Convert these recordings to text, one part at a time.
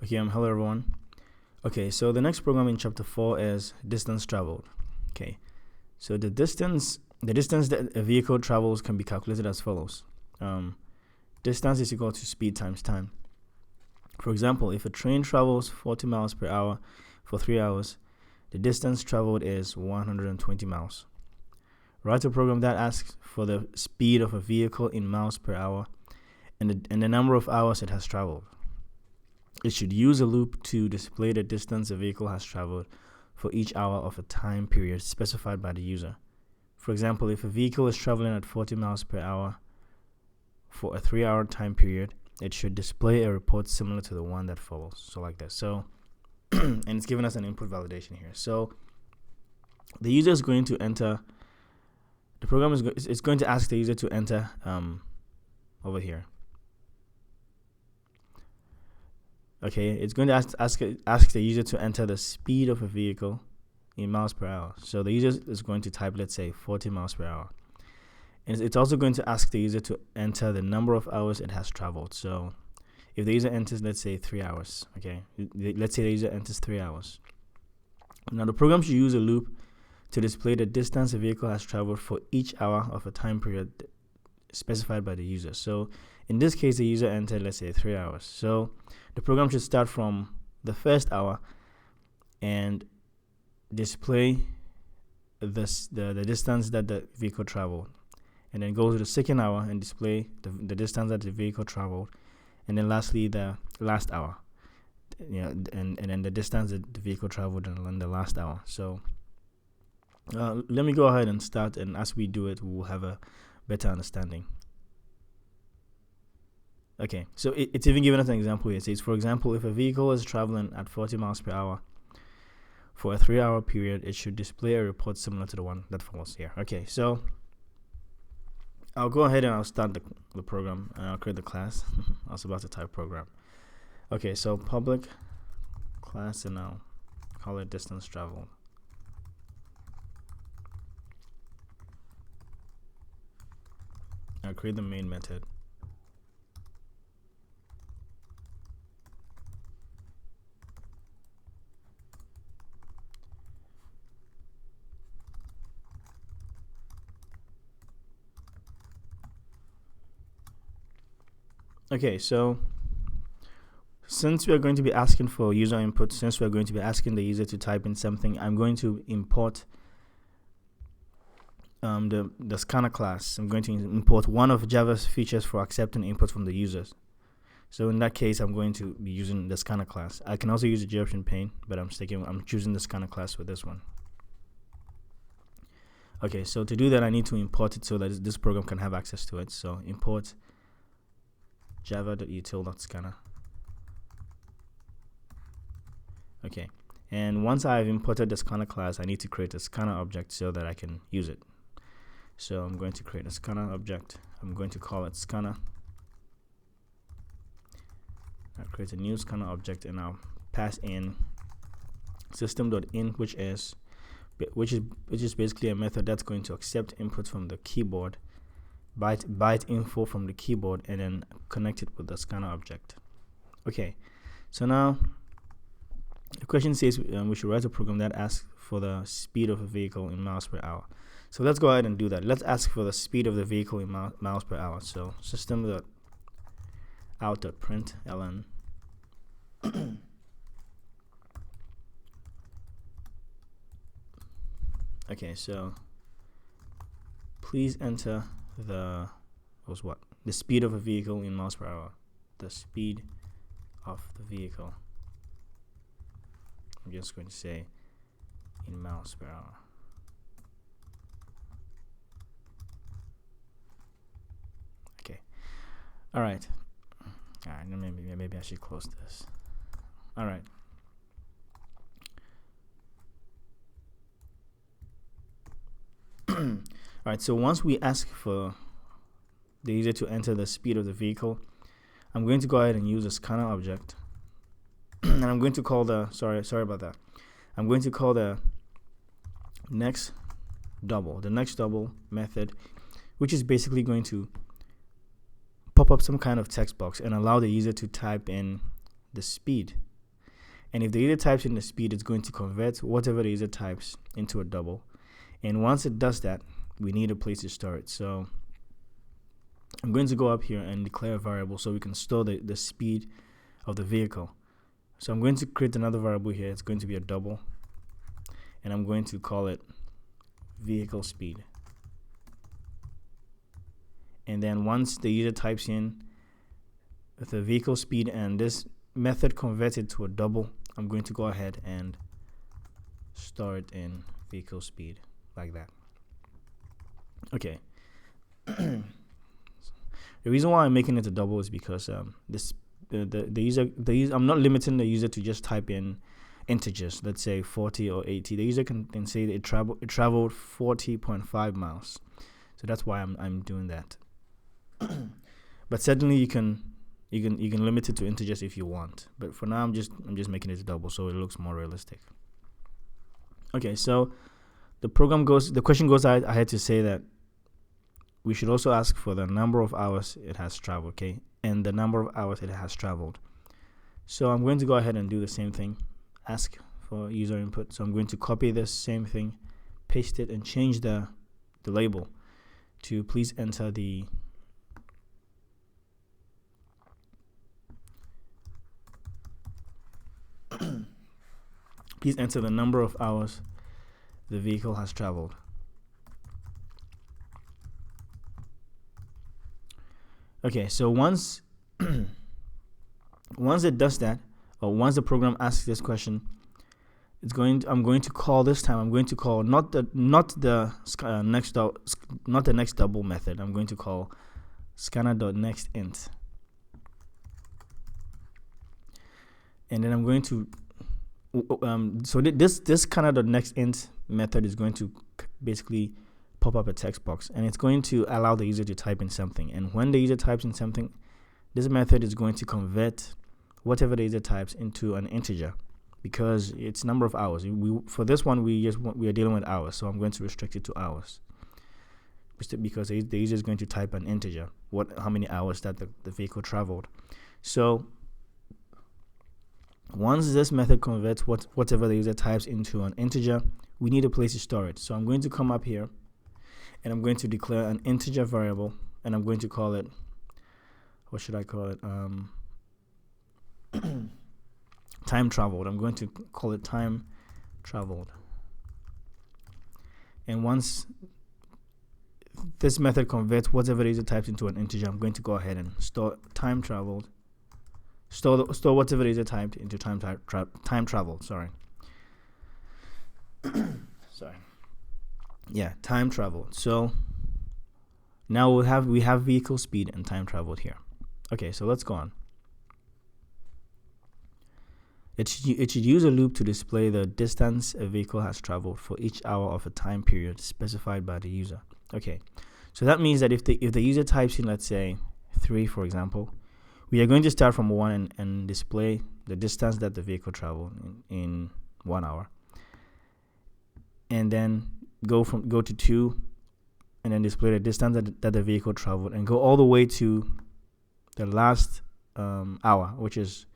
Okay, hello everyone. Okay, so the next program in chapter 4 is distance traveled. Okay, so the distance that a vehicle travels can be calculated as follows. Distance is equal to speed times time. For example, if a train travels 40 miles per hour for 3 hours, the distance traveled is 120 miles. Write a program that asks for the speed of a vehicle in miles per hour and the number of hours it has traveled. It should use a loop to display the distance a vehicle has traveled for each hour of a time period specified by the user. For example, if a vehicle is traveling at 40 miles per hour for a 3-hour time period, it should display a report similar to the one that follows. So like this. So, and it's giving us an input validation here. So the user is going to enter, the program is going to ask the user to enter over here. Okay, it's going to ask the user to enter the speed of a vehicle in miles per hour. So the user is going to type, let's say, 40 miles per hour. And it's also going to ask the user to enter the number of hours it has traveled. So if the user enters, let's say, 3 hours, okay, let's say the user enters 3 hours. Now the program should use a loop to display the distance a vehicle has traveled for each hour of a time period specified by the user. So in this case, the user entered, let's say, 3 hours. So the program should start from the first hour and display the distance that the vehicle traveled, and then go to the second hour and display the distance that the vehicle traveled, and then lastly the last hour, and then the distance that the vehicle traveled in the last hour. So let me go ahead and start, and as we do it, we'll have a better understanding. Okay, so it's even given us an example here. It says, for example, if a vehicle is traveling at 40 miles per hour for a 3-hour period, it should display a report similar to the one that follows here. Okay, so I'll go ahead and I'll start the program, and I'll create the class. I was about to type program. Okay, so public class, and I'll call it distance traveled. I'll create the main method. Okay, so since we are going to be asking for user input, since we are going to be asking the user to type in something, I'm going to import the scanner class. I'm going to import one of Java's features for accepting input from the users. So in that case, I'm going to be using the scanner class. I can also use the JOption pane, but I'm choosing the scanner class for this one. Okay, so to do that, I need to import it so that this program can have access to it. So import java.util.scanner. Okay, and once I've imported the scanner class, I need to create a scanner object so that I can use it. So I'm going to create a scanner object. I'm going to call it scanner. I'll create a new scanner object, and I'll pass in system.in, which is basically a method that's going to accept input from the keyboard, byte info from the keyboard, and then connect it with the scanner object. Okay, so now the question says we should write a program that asks for the speed of a vehicle in miles per hour. So let's go ahead and do that. Let's ask for the speed of the vehicle in miles per hour. So system.out.println okay, so please enter the speed of a vehicle in miles per hour. The speed of the vehicle. I'm just going to say in miles per hour. Okay. All right. Maybe I should close this. All right. All right. So once we ask for the user to enter the speed of the vehicle, I'm going to go ahead and use a scanner object, and I'm going to call the sorry about that. I'm going to call the next double method, which is basically going to pop up some kind of text box and allow the user to type in the speed And if the user types in the speed, it's going to convert whatever the user types into a double. And once it does that, we need a place to store it. So I'm going to go up here and declare a variable so we can store the speed of the vehicle. So I'm going to create another variable here. It's going to be a double. And I'm going to call it vehicle speed. And then once the user types in the vehicle speed and this method converted to a double, I'm going to go ahead and store it in vehicle speed like that. Okay. The reason why I'm making it a double is because the user I'm not limiting the user to just type in integers, let's say 40 or 80. The user can say that it traveled 40.5 miles. So that's why I'm doing that. But certainly you can limit it to integers if you want. But for now I'm just making it a double so it looks more realistic. Okay, so the question goes ahead to say that we should also ask for the number of hours it has traveled, okay, and the number of hours it has traveled. So I'm going to go ahead and do the same thing, ask for user input. So I'm going to copy this same thing, paste it, and change the label to please enter the please enter the number of hours the vehicle has traveled. Okay, so once it does that, or once the program asks this question, I'm going to call this time. I'm going to call not the next double method. I'm going to call scanner.nextInt, and then I'm going to so this scanner.nextInt method is going to basically pop up a text box, and it's going to allow the user to type in something. And when the user types in something, this method is going to convert whatever the user types into an integer, because it's number of hours. For this one we are dealing with hours, so I'm going to restrict it to hours, because the user is going to type an integer, how many hours that the vehicle traveled. So once this method converts whatever the user types into an integer, we need a place to store it. So I'm going to come up here and I'm going to declare an integer variable, and I'm going to call it, what should I call it? Time traveled. I'm going to call it time traveled. And once this method converts whatever the user types into an integer, I'm going to go ahead and store time traveled. Store whatever the user typed into time traveled. Sorry. Yeah, time traveled. So now we have vehicle speed and time traveled here. Okay, so let's go on. It should use a loop to display the distance a vehicle has traveled for each hour of a time period specified by the user. Okay, so that means that if the user types in, let's say 3, for example, we are going to start from 1 and display the distance that the vehicle traveled in 1 hour, and then go to 2 and then display the distance that the vehicle traveled, and go all the way to the last hour, which is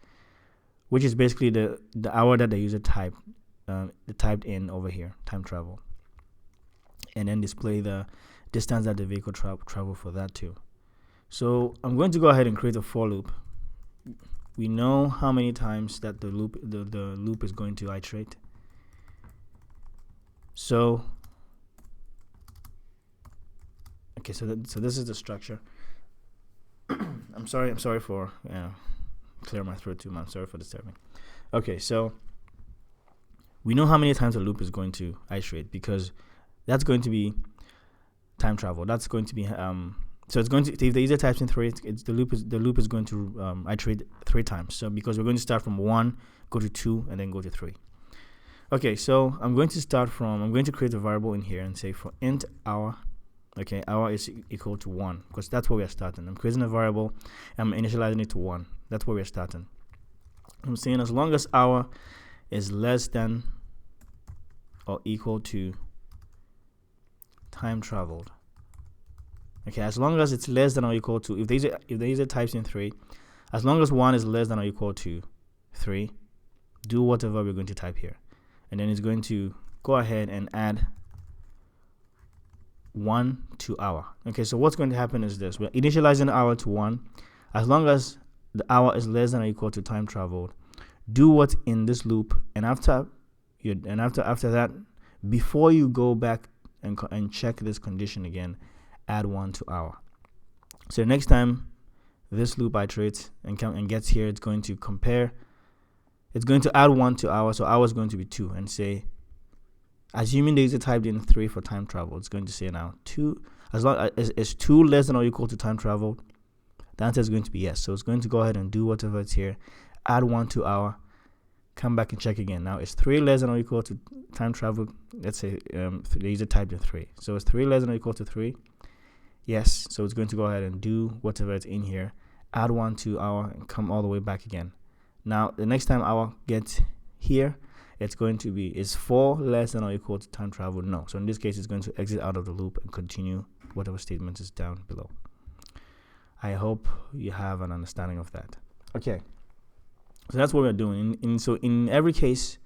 basically the hour that the user typed in over here, time travel, and then display the distance that the vehicle traveled for that too. So I'm going to go ahead and create a for loop. We know how many times that the loop is going to iterate. So okay, so this is the structure. I'm sorry for clear my throat too much. I'm sorry for disturbing. Okay, so we know how many times the loop is going to iterate, because that's going to be time travel. That's going to be so it's going to, if the user types in 3, the loop is going to iterate 3 times. So because we're going to start from 1, go to 2, and then go to 3. Okay, so I'm going to create a variable in here and say for int hour. Okay, hour is equal to 1, because that's where we are starting. I'm creating a variable, I'm initializing it to 1. That's where we're starting. I'm saying as long as hour is less than or equal to time traveled. Okay, as long as it's less than or equal to, if the user types in 3, as long as 1 is less than or equal to 3, do whatever we're going to type here, and then it's going to go ahead and add 1 to hour. Okay, so what's going to happen is this: we're initializing the hour to 1. As long as the hour is less than or equal to time traveled, do what's in this loop, and after that, before you go back and check this condition again, add 1 to hour. So next time this loop iterates and gets here, it's going to compare. It's going to add 1 to hour, so hour is going to be 2, and say, assuming the user typed in 3 for time travel, it's going to say now 2. As long as is 2 less than or equal to time travel, the answer is going to be yes. So it's going to go ahead and do whatever it's here, add 1 to hour, come back and check again. Now it's 3 less than or equal to time travel. Let's say the user typed in 3. So it's 3 less than or equal to 3. Yes. So it's going to go ahead and do whatever it's in here, add 1 to hour, and come all the way back again. Now the next time hour gets here, it's going to be, is 4 less than or equal to time travel? No. So in this case, it's going to exit out of the loop and continue whatever statement is down below. I hope you have an understanding of that. Okay. So that's what we're doing. So in every case,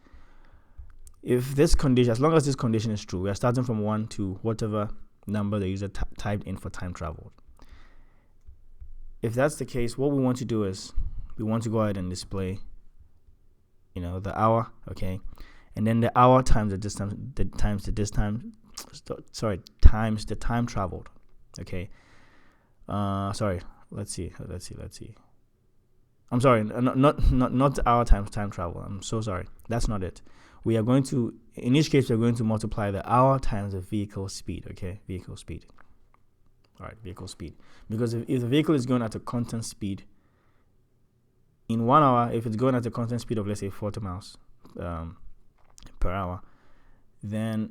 if this condition, as long as this condition is true, we are starting from 1 to whatever number the user typed in for time travel. If that's the case, what we want to do is we want to go ahead and display, the hour, okay, and then the hour times the distance, times the time traveled, okay. Let's see. I'm sorry, not hour times time travel. I'm so sorry. That's not it. We are going to, in each case, we're going to multiply the hour times the vehicle speed, okay, vehicle speed. All right, vehicle speed. Because if the vehicle is going at a constant speed, in 1 hour, if it's going at a constant speed of, let's say, 40 miles per hour, then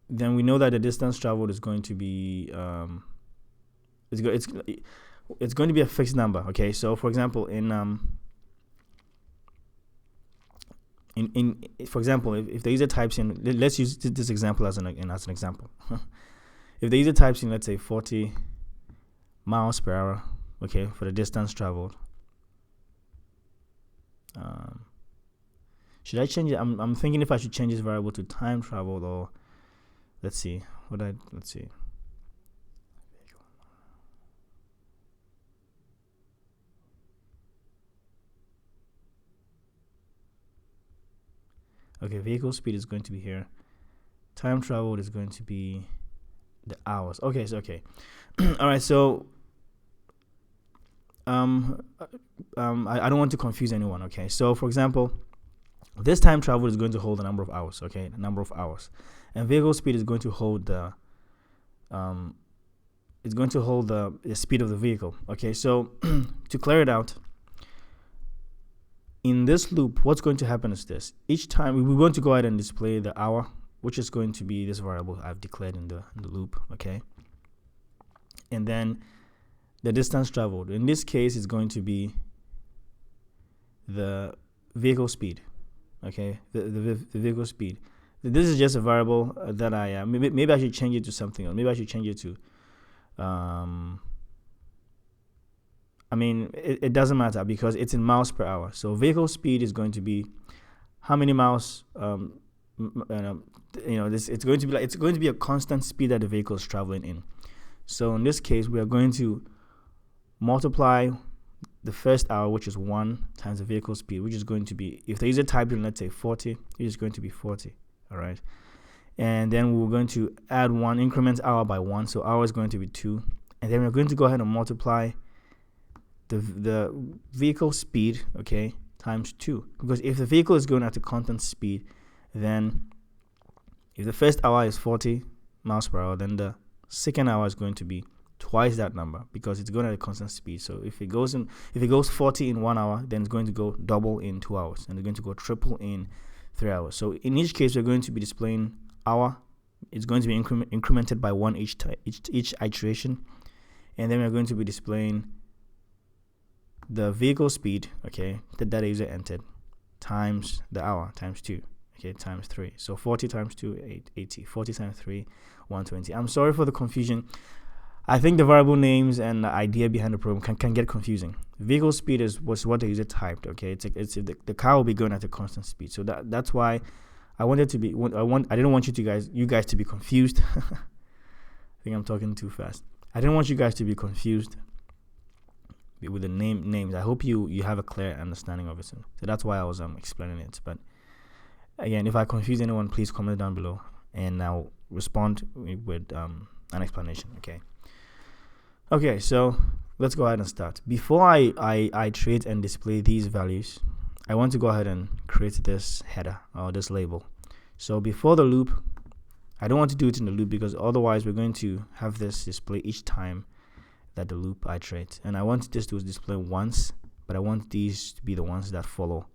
we know that the distance traveled is going to be it's going to be a fixed number. Okay, so for example, for example, if the user types in, let's use this example as an example. If the user types in, let's say, 40 miles per hour, okay, for the distance traveled. Should I change it? I'm thinking if I should change this variable to time traveled, or let's see. Okay, vehicle speed is going to be here. Time traveled is going to be the hours. Okay, so okay. All right, so I don't want to confuse anyone. Okay, so for example, this time travel is going to hold a number of hours. Okay, a number of hours, and vehicle speed is going to hold the speed of the vehicle. Okay, so to clear it out, in this loop, what's going to happen is this: each time we want to go ahead and display the hour, which is going to be this variable I've declared in the loop. Okay, and then the distance traveled. In this case, it's going to be the vehicle speed. Okay, the vehicle speed. This is just a variable that I maybe I should change it to something else. Maybe I should change it to it doesn't matter because it's in miles per hour. So vehicle speed is going to be how many miles. It's going to be a constant speed that the vehicle is traveling in. So in this case, we are going to multiply the first hour, which is 1 times the vehicle speed, which is going to be, if the user typed in, let's say 40, it is going to be 40. All right, and then we're going to add 1, increment hour by 1, so hour is going to be 2, and then we're going to go ahead and multiply the vehicle speed, okay, times 2, because if the vehicle is going at a constant speed, then if the first hour is 40 miles per hour, then the second hour is going to be twice that number because it's going at a constant speed. So if it goes 40 in 1 hour, then it's going to go double in 2 hours, and it's going to go triple in 3 hours. So in each case, we're going to be displaying hour. It's going to be incremented by 1 each iteration, and then we're going to be displaying the vehicle speed, okay, that the user entered, times the hour, times 2, okay, times 3. So 40 times 2, 80. 40 times 3, 120. I'm sorry for the confusion. I think the variable names and the idea behind the program can get confusing. Vehicle speed was what the user typed. Okay, the car will be going at a constant speed. So that's why I wanted to be. I didn't want you guys to be confused. I think I'm talking too fast. I didn't want you guys to be confused with the names. I hope you have a clear understanding of it. So that's why I was explaining it. But again, if I confuse anyone, please comment down below, and I'll respond with an explanation. Okay, so let's go ahead and start. Before I treat and display these values, I want to go ahead and create this header or this label. So before the loop, I don't want to do it in the loop because otherwise we're going to have this display each time that the loop iterate. And I want this to display once, but I want these to be the ones that follow.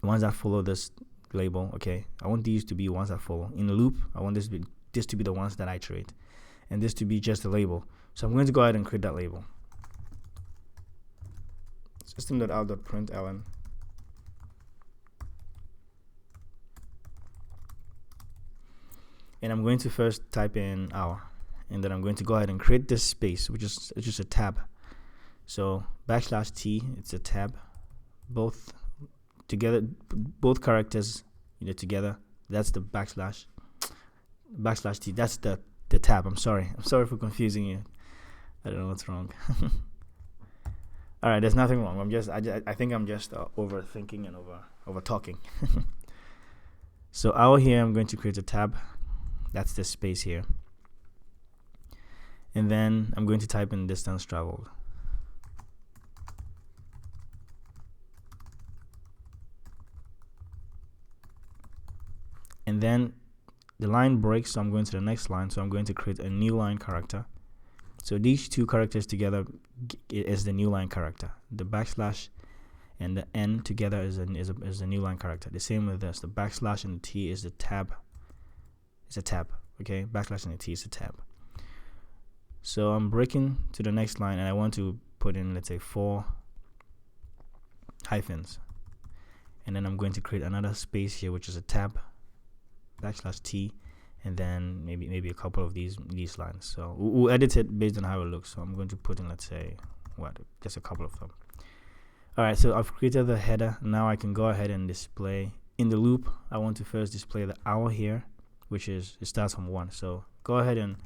The ones that follow this label, okay? I want these to be ones that follow. In the loop, I want this to be the ones that iterate, and this to be just a label. So I'm going to go ahead and create that label. System.out.println. And I'm going to first type in hour, and then I'm going to go ahead and create this space, which is just a tab. So \t, it's a tab, both together, both characters together. That's the \t. That's the tab. I'm sorry for confusing you. I don't know what's wrong. All right, there's nothing wrong. I think I'm just overthinking and over talking. So out here, I'm going to create a tab. That's this space here. And then I'm going to type in distance traveled. And then the line breaks, so I'm going to the next line. So I'm going to create a new line character. So these two characters together is the new line character. The \, and the n together is a new line character. The same with this. The \ and the t is the tab. It's a tab. Okay, \ and the t is a tab. So I'm breaking to the next line, and I want to put in, let's say, 4 hyphens, and then I'm going to create another space here, which is a tab \ t, and then maybe a couple of these lines. So we'll edit it based on how it looks. So I'm going to put in, let's say, just a couple of them. All right, so I've created the header. Now I can go ahead and display in the loop. I want to first display the hour here, which is, it starts from 1. So go ahead and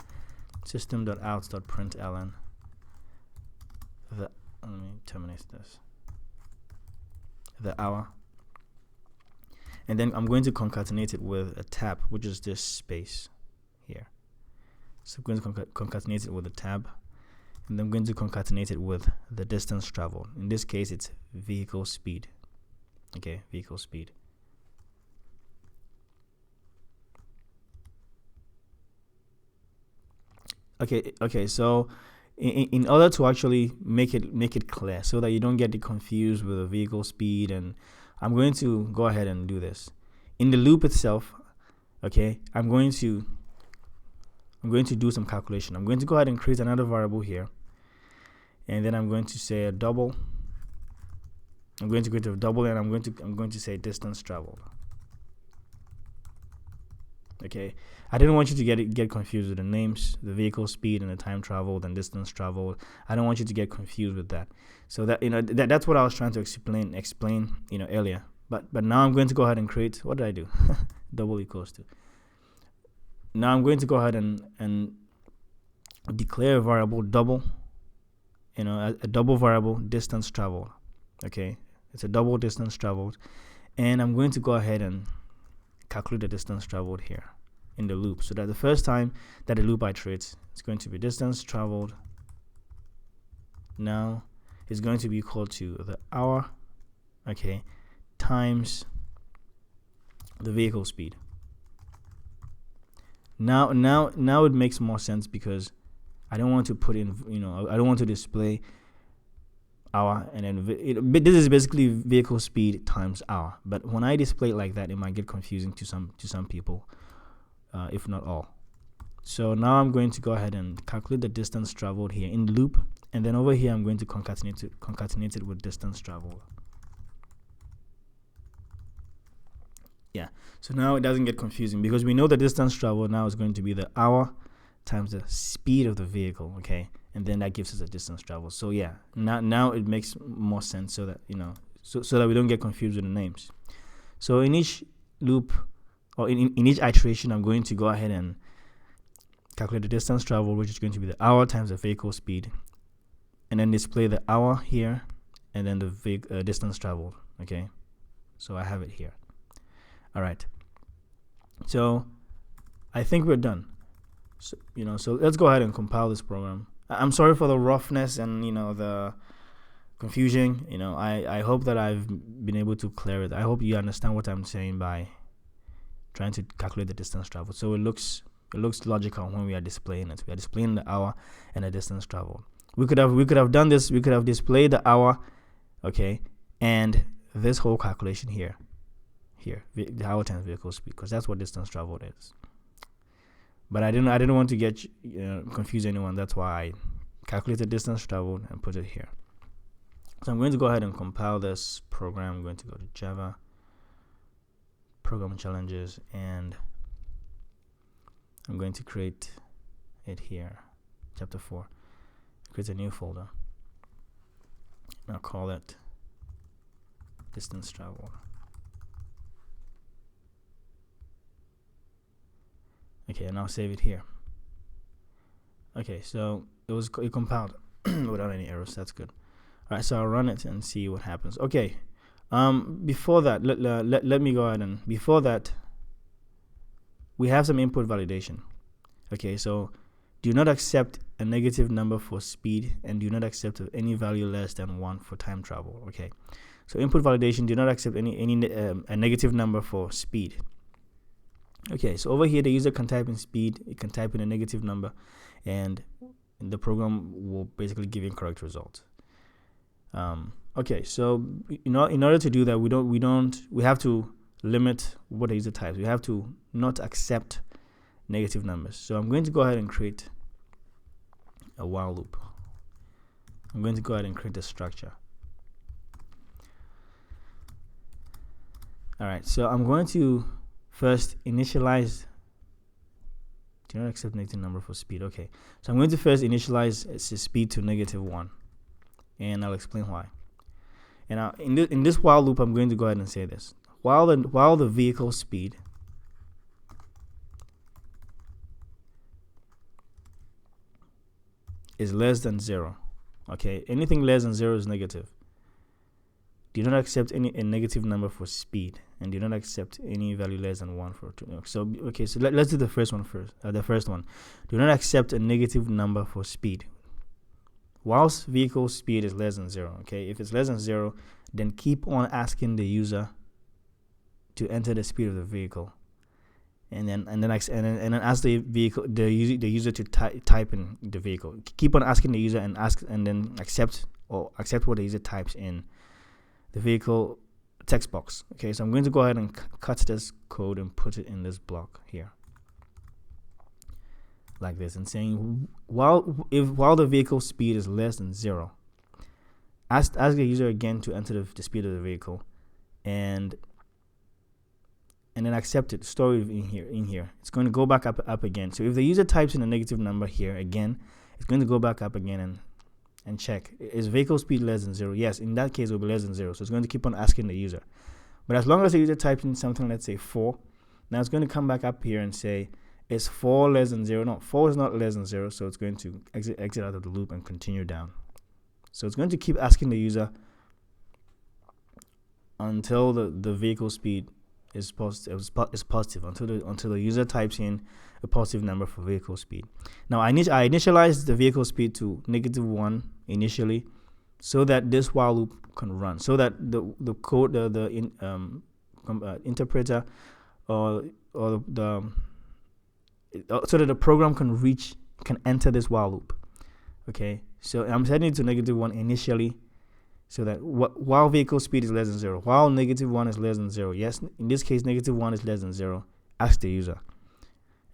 system.out.println. Let me terminate this. The hour. And then I'm going to concatenate it with a tab, which is this space here. So I'm going to concatenate it with a tab, and I'm going to concatenate it with the distance traveled. In this case, it's vehicle speed. Okay, vehicle speed. Okay. So in order to actually make it clear, so that you don't get confused with the vehicle speed, and I'm going to go ahead and do this in the loop itself. Okay, I'm going to do some calculation. I'm going to go ahead and create another variable here, and then I'm going to say a double. I'm going to create a double, and I'm going to say distance traveled. Okay, I didn't want you to get confused with the names, the vehicle speed and the time traveled and distance traveled. I don't want you to get confused with that. So that that's what I was trying to explain earlier. But now I'm going to go ahead and create, what did I do? Double equals to. Now I'm going to go ahead and declare a variable double, a double variable distance traveled. Okay, it's a double distance traveled, and I'm going to go ahead and calculate the distance traveled here in the loop, so that the first time that the loop iterates, it's going to be distance traveled. Now it's going to be equal to the hour, okay, times the vehicle speed. Now it makes more sense, because I don't want to put in, I don't want to display hour and then this is basically vehicle speed times hour. But when I display it like that, it might get confusing to some people, if not all. So now I'm going to go ahead and calculate the distance traveled here in the loop, and then over here I'm going to concatenate it with distance traveled. Yeah, so now it doesn't get confusing, because we know the distance traveled now is going to be the hour times the speed of the vehicle, okay? and then that gives us a distance traveled. So yeah, now it makes more sense, so that so that we don't get confused with the names. So in each loop, or in each iteration, I'm going to go ahead and calculate the distance traveled, which is going to be the hour times the vehicle speed, and then display the hour here, and then the distance traveled. Okay, so I have it here. All right. So I think we're done. So so let's go ahead and compile this program. I'm sorry for the roughness and the confusion. I hope that I've been able to clear it. I hope you understand what I'm saying by trying to calculate the distance traveled. So it looks logical when we are displaying it. We are displaying the hour and the distance traveled. We could have done this. We could have displayed the hour, okay, and this whole calculation here, the hour times vehicle speed, because that's what distance traveled is. But I didn't want to get confuse anyone. That's why I calculated distance traveled and put it here. So I'm going to go ahead and compile this program. I'm going to go to Java, Program Challenges, and I'm going to create it here, chapter 4. Create a new folder. I'll call it distance traveled. Okay, and I'll save it here. Okay, so it compiled without any errors. That's good. All right, so I'll run it and see what happens. Okay, before that, let me go ahead and before that, we have some input validation. Okay, so do not accept a negative number for speed, and do not accept any value less than 1 for time travel. Okay, so input validation, do not accept a negative number for speed. Okay, so over here the user can type in speed, it can type in a negative number, and the program will basically give incorrect results. Okay, so in order to do that, we have to limit what the user types. We have to not accept negative numbers. So I'm going to go ahead and create a while loop. I'm going to go ahead and create a structure. All right, so I'm going to first initialize. Do not accept negative number for speed. Okay, so I'm going to first initialize speed to -1, and I'll explain why. And now in this while loop, I'm going to go ahead and say this: while the vehicle speed is less than 0. Okay, anything less than 0 is negative. Do not accept a negative number for speed, and do not accept any value less than 1 for 2. So okay, so let's do the first one first. The first one, do not accept a negative number for speed whilst vehicle speed is less than 0. Okay, if it's less than 0, then keep on asking the user to enter the speed of the vehicle, and then ask the user to type in the vehicle. Keep on asking the user and then accept what the user types in the vehicle text box. Okay, so I'm going to go ahead and cut this code and put it in this block here, like this, and saying while the vehicle speed is less than 0, ask the user again to enter the speed of the vehicle, and then accept it, store it in here. It's going to go back up again. So if the user types in a negative number here again, it's going to go back up again and check, is vehicle speed less than 0? Yes, in that case it will be less than 0. So it's going to keep on asking the user. But as long as the user types in something, let's say 4, now it's going to come back up here and say, is 4 less than 0? No, 4 is not less than 0. So it's going to exit out of the loop and continue down. So it's going to keep asking the user until the vehicle speed is positive, until the user types in a positive number for vehicle speed. Now I initialized the vehicle speed to -1 initially, so that this while loop can run, so that the code, interpreter, so that the program can enter this while loop. Okay, so I'm setting it to -1 initially, so that while vehicle speed is less than 0, while -1 is less than 0, yes, in this case -1 is less than 0, ask the user.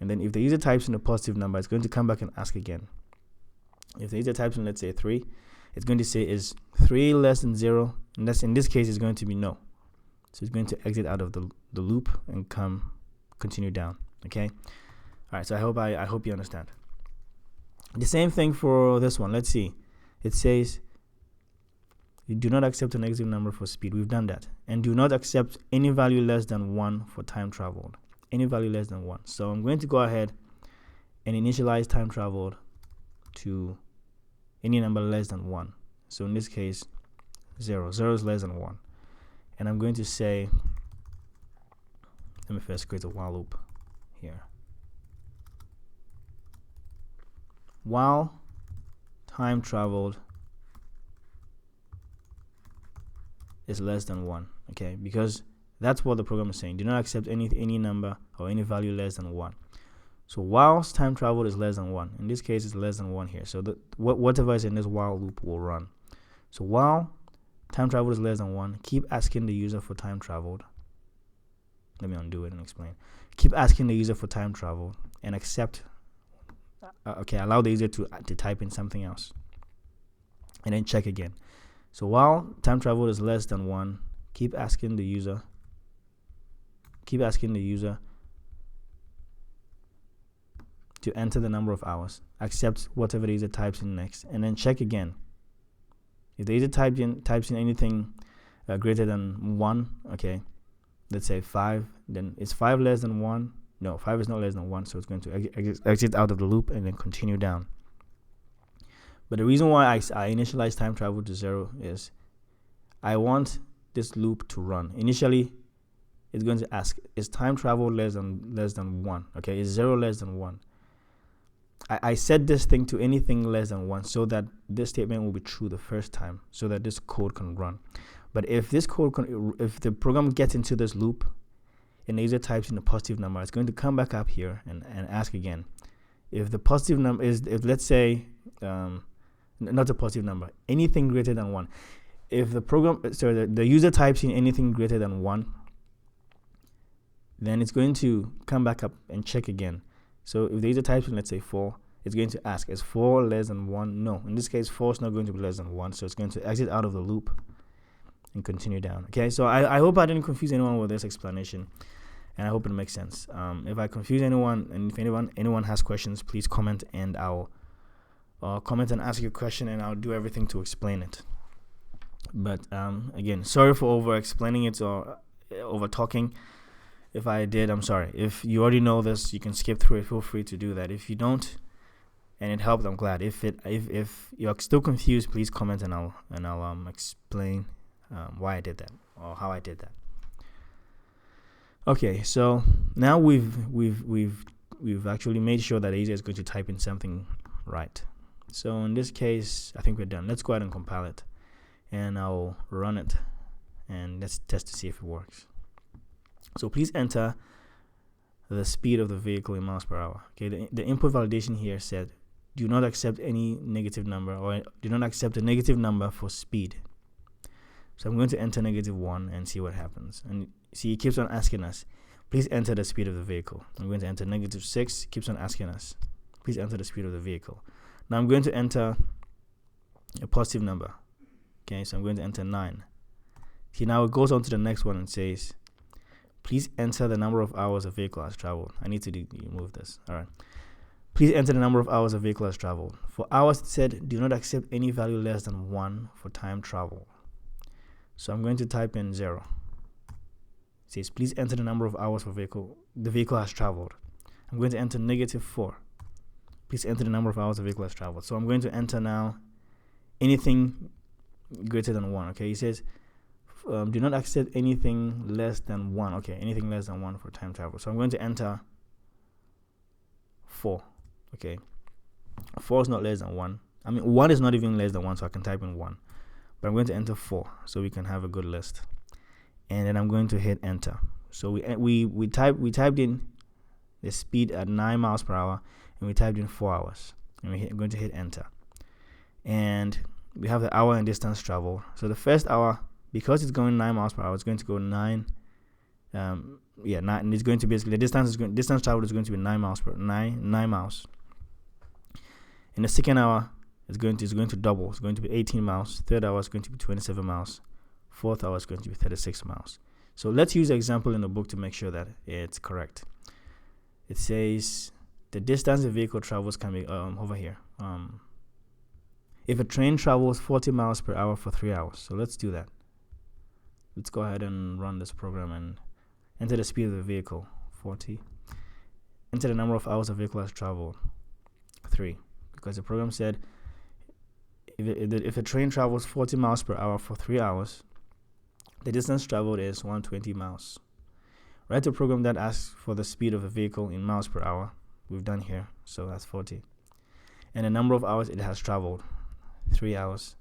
And then if the user types in a positive number, it's going to come back and ask again. If the user types in, let's say 3, it's going to say, is 3 less than 0? And in this case, it's going to be no. So it's going to exit out of the loop and continue down. Okay. All right. So I hope you understand. The same thing for this one. Let's see. It says you do not accept a negative number for speed. We've done that. And do not accept any value less than 1 for time traveled. Any value less than 1. So I'm going to go ahead and initialize time traveled to any number less than 1. So in this case, 0. 0 is less than 1. And I'm going to say, let me first create a while loop here. While time traveled is less than 1, okay, because that's what the program is saying. Do not accept any number or any value less than 1. So whilst time traveled is less than 1, in this case it's less than 1 here. So whatever is in this while loop will run. So while time traveled is less than 1, keep asking the user for time traveled. Let me undo it and explain. Keep asking the user for time traveled and accept. Allow the user to type in something else, and then check again. So while time traveled is less than 1, keep asking the user to enter the number of hours, accept whatever the user types in next, and then check again. If the user types in anything greater than 1, okay, let's say 5, then is 5 less than 1? No, 5 is not less than 1, so it's going to exit out of the loop and then continue down. But the reason why I initialize time travel to 0 is I want this loop to run. Initially, it's going to ask, is time travel less than 1? Okay, is 0 less than 1? I set this thing to anything less than 1 so that this statement will be true the first time, so that this code can run. But if this code if the program gets into this loop and the user types in a positive number, it's going to come back up here and ask again. If the positive number is, if let's say, not a positive number, anything greater than 1. If the program, the user types in anything greater than 1, then it's going to come back up and check again. So if the user types in, let's say 4, it's going to ask, is 4 less than 1? No. In this case, 4 is not going to be less than 1, so it's going to exit out of the loop and continue down. Okay, so I hope I didn't confuse anyone with this explanation, and I hope it makes sense. If I confuse anyone, and if anyone has questions, please comment, and I'll comment and ask your question, and I'll do everything to explain it. But again, sorry for over explaining it or over talking. If I did, I'm sorry. If you already know this, you can skip through it. Feel free to do that. If you don't, and it helped, I'm glad. If you're still confused, please comment, and I'll explain why I did that or how I did that. Okay, so now we've actually made sure that AZ is going to type in something right. So in this case, I think we're done. Let's go ahead and compile it, and I'll run it, and let's test to see if it works. So please enter the speed of the vehicle in miles per hour. Okay, the input validation here said, do not accept any negative number, or do not accept a negative number for speed. So I'm going to enter -1 and see what happens. And see, it keeps on asking us, please enter the speed of the vehicle. I'm going to enter -6, keeps on asking us, please enter the speed of the vehicle. Now I'm going to enter a positive number. Okay, so I'm going to enter 9. See, now it goes on to the next one and says, please enter the number of hours a vehicle has traveled. I need to remove this. All right. Please enter the number of hours a vehicle has traveled. For hours, it said, do not accept any value less than 1 for time travel. So I'm going to type in 0. It says, please enter the number of hours for the vehicle has traveled. I'm going to enter -4. Please enter the number of hours the vehicle has traveled. So I'm going to enter now anything greater than 1. Okay, it says, do not accept anything less than 1. Okay, anything less than 1 for time travel. So I'm going to enter 4. Okay, 4 is not less than 1. I mean, 1 is not even less than 1, so I can type in 1. But I'm going to enter 4 so we can have a good list. And then I'm going to hit enter. So we typed in the speed at 9 miles per hour, and we typed in 4 hours. And we're going to hit enter. And we have the hour and distance travel. So the first hour, because it's going 9 miles per hour, it's going to go 9. 9. And it's going to basically, the distance travel is going to be 9 miles per 9 miles. In the second hour, it's going to double. It's going to be 18 miles. Third hour is going to be 27 miles. Fourth hour is going to be 36 miles. So let's use the example in the book to make sure that it's correct. It says the distance the vehicle travels can be over here. if a train travels 40 miles per hour for 3 hours. So let's do that. Let's go ahead and run this program and enter the speed of the vehicle, 40. Enter the number of hours the vehicle has traveled, 3. Because the program said if a train travels 40 miles per hour for 3 hours, the distance traveled is 120 miles. Write a program that asks for the speed of a vehicle in miles per hour. We've done here, so that's 40. And the number of hours it has traveled, 3 hours.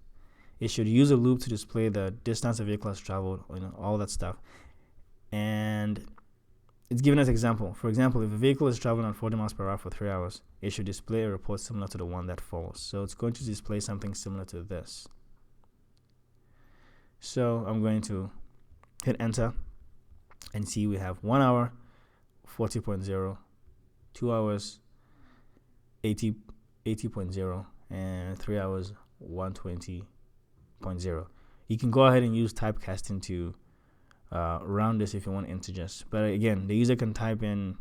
It should use a loop to display the distance the vehicle has traveled, all that stuff. And it's given as example. For example, if a vehicle is traveling at 40 miles per hour for 3 hours, it should display a report similar to the one that follows. So it's going to display something similar to this. So I'm going to hit enter and see we have 1 hour 40.0, 2 hours 80.0, and 3 hours 120.0. You can go ahead and use typecasting to round this if you want integers. But again, the user can type in,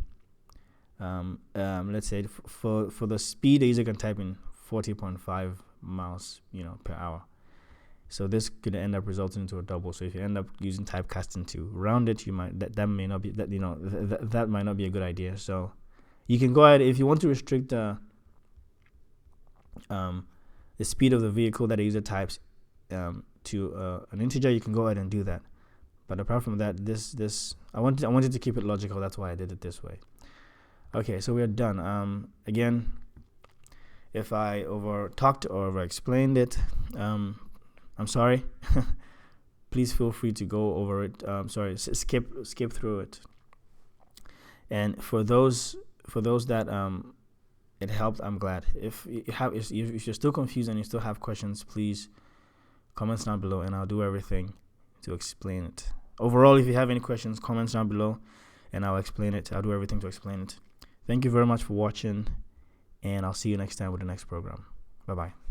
let's say for the speed, the user can type in 40.5 miles, per hour. So this could end up resulting into a double. So if you end up using typecasting to round it, you might that may not be that might not be a good idea. So you can go ahead if you want to restrict the speed of the vehicle that a user types to an integer. You can go ahead and do that. But apart from that, I wanted to keep it logical. That's why I did it this way. Okay, so we're done. Again, if I over talked or over explained it, I'm sorry. Please feel free to go over it. Skip through it. And for those that it helped, I'm glad. If you're still confused and you still have questions, please comment down below, and I'll do everything to explain it. Overall, if you have any questions, comments down below, and I'll explain it. I'll do everything to explain it. Thank you very much for watching, and I'll see you next time with the next program. Bye-bye.